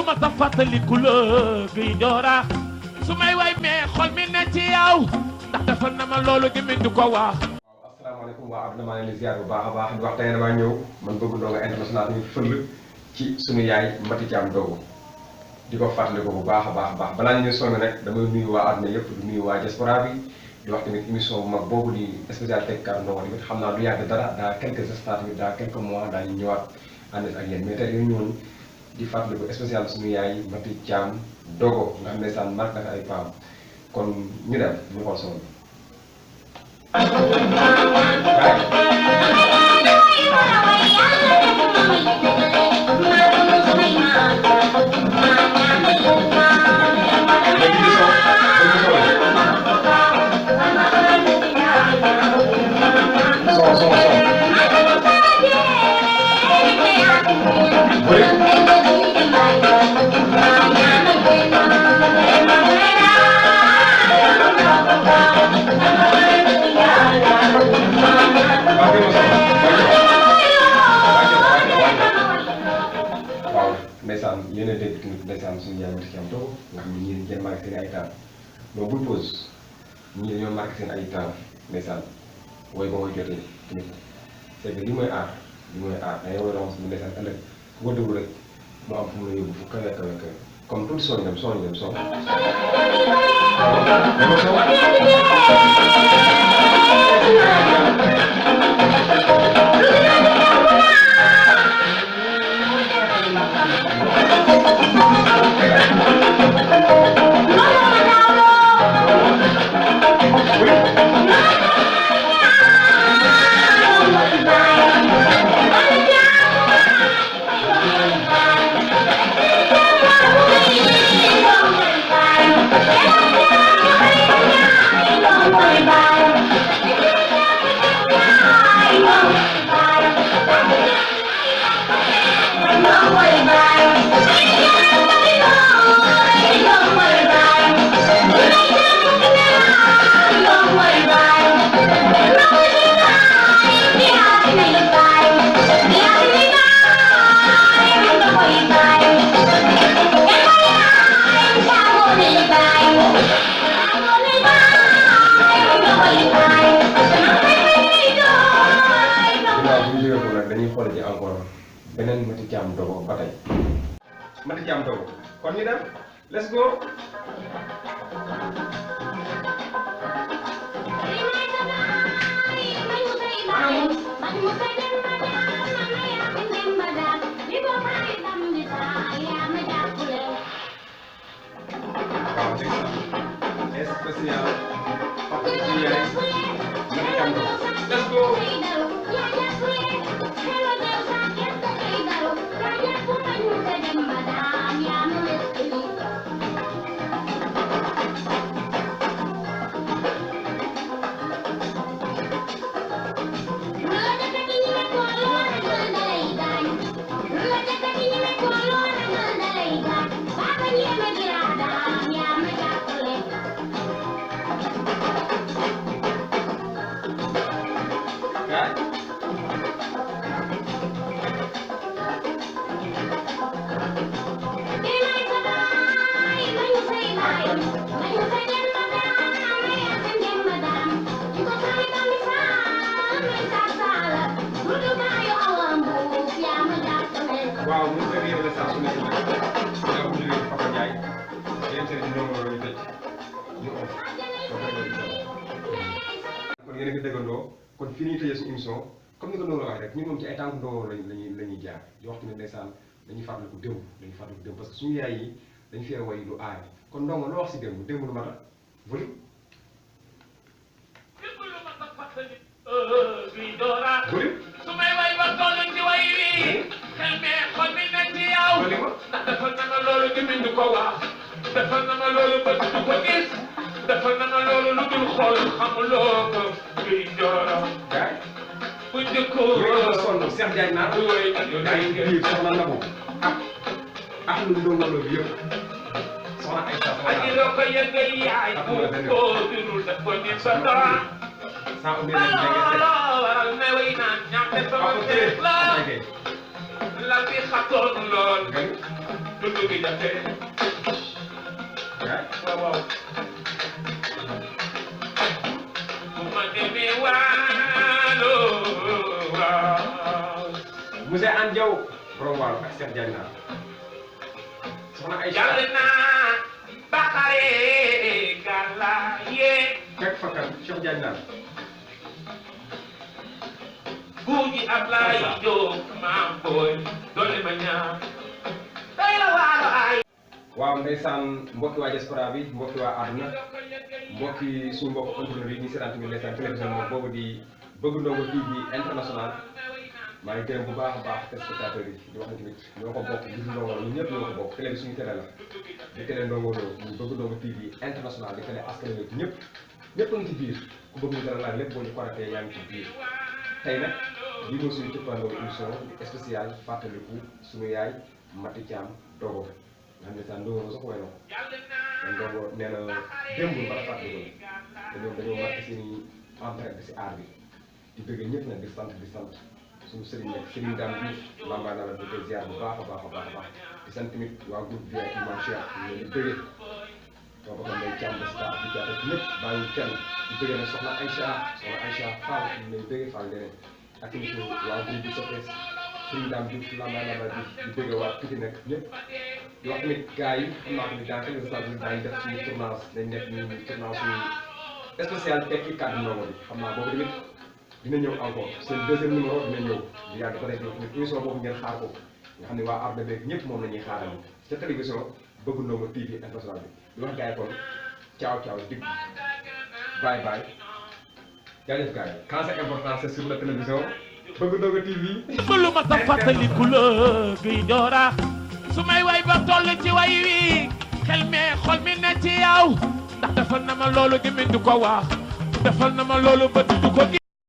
ma sa fàttaliku la Guy Dora su may way mais xol mi ne ci yow ndax defal na ma loolu gémmiñ du ko wax. waaw asalaamaaleykum waa àdduna maa ngi leen di ziar bu baax a baax di wax tey damaa ñëw man bëgg Ndongo International ñu fël ci suñu yaay Mati Thiam Dogo di ko fàttaliku bu baax a baax balaa ñu sonn rek damay nuyu waa àdduna yëpp di nuyu waa diaspora bi di wax tamit émission bu mag boobu di spécial Tekkaar Ndongo tamit xam naa du yàgg dara dans quelques instants tamit dans quelques mois daañu ñëwaat ànd ak yéen mais tey dañu ñëwoon di fàttaliku spécial suñu yaay Mati Thiam Dogo nga xam ne saan marque na ay paam kon ñu dem ñu xool sonn. ndeysaan yéen a dégg tamit ndeysaan suñu yaay Mati Thiam Dogo nga xam ne ñii ngeen marqué seen ay temps mais bul pause ñii dañoo marqué seen ay temps ndeysaan wooy ba mooy jotee tamit c'est que li mooy aar da ngay war a wax ndeysaan ëllëg ku ko déglu rek moo am fu mu la yóbbu fu kawe comme tuuti soo ñam soo dañuy xool ji encore beneen Mati Thiam Dogo ba tey Mati Thiam Dogo kon ñu dem let's go. spécial Mati Thiam Dogo let's go. waaw ñu ngi koy yëngal saa su nekk nag dinaa ko jógee Papa Ndiaye yéen seen i ndongo la ñu tëj ñu kon yéen a ngi déggandoo kon fii ñuy tëjee suñu émission comme ni ko Ndongo la waxee rek ñun moom ci ay tànk Ndongo lañuy jaar di wax tamit ndeysaan dañuy fàttaliku démb parce que suñu yaay yi dañu fee way lu aar kon Ndongo loo wax si démb lu mata voli su may way ba toll ci way wi xel me xol mi ne ci yow ndax defal na ma loolu gémmiñ du ko wax defal na ma loolu bët du ko gis defal na ma loolu lu dul xool xamuloo ko Guy Dora bu njëkkoon sonn Cheikh Diagne naa ay soxna Nabou ak lu Ndongo Lo bi yëpp soxna ay aji loo ko yëgal yaay bu ko dirul def ko nit ba dara saa u waral ne way naan ñam ne sama teef la la bi xatoon lool dundu gi jafe waaw waaw bu ma demee waalo waaw monsieur An Diaw borom waalo ak Cheikh Diagne naa soxna ay jàll naa Bakare Galla yee fekk fakkan Cheikh Diagne naa Guuji Ablaye Diop maam booy doole ma ñaar tey la waalo ay waaw ndeysaan mbokki waa diaspora bi mbokki waa àdduna mbokki suñu mbokk entrepreneur yi ñu seetaan tamit ndeysaan télévision moom boobu di Bëgg Ndongo TV international maa ngi gërëm bu baax a baax téléspectateurs yi di wax ne tamit ñoo ko bokk Bëgg Ndongo ñun ñëpp ñoo ko bokk télé bi suñu télé la di télé Ndongo Lo ñu Bëgg Ndongo TV international di télé askan wi ñëpp a ngi ci biir ku bëgg ñu dara laaj lépp boo ñu connecté yaa ngi ci biir tey nag lii mooy suñu cëppandoo émission spéciale fàttaliku suñu yaay Mati Thiam Dogo nga xam ne sax Ndongo sax woy na ko kon Ndongo nee na démb ba la fàttaliku dañoo marqué seen i empreinte si aar bi di bëgg ñëpp nag di sant suñu sëriñ nag Serigne Dame Diouf lambaa naa la di koy ziar bu baax a baax di sant tamit waa groupe VIP Mame Cheikh ñu di bëggee boo ko xam ne Thiam ba staff di jaate ñëpp bàyyi kenn di bëggee nag soxna Aïcha Fall ñu lay bëggee Fall leneen ak tamit waa groupe bi soppees Serigne Dame Diouf lambaa naa la di bëggee waa Pikine nag ñëpp di wax tamit gars yi xam naa ko ni dans quelques instants daañu def suñu tournage dañ nekk ñu tournage suñu spécial tekki kàddu Ndongo bi xam naa boobu tamit dina ñëw encore seen deuxième numéro dina ñëw di yàgg ko defee tamit émission boobu ngeen xaar ko nga xam ne waa arde beeg ñëpp moom la ñuy xaaral ca télévision Bëgg Ndongo TV international bi di wax gars yi kon ciao dig bye jaajëf gars yi quand c'est important c'est sur la télévision Bëgg Ndongo TV lu ma sa fàttaliku la guy doora su may way ba toll ci way wi xel me xol mi ne ci yow ndax defal na ma loolu gémmiñ du ko wax defal na ma loolu bët du ko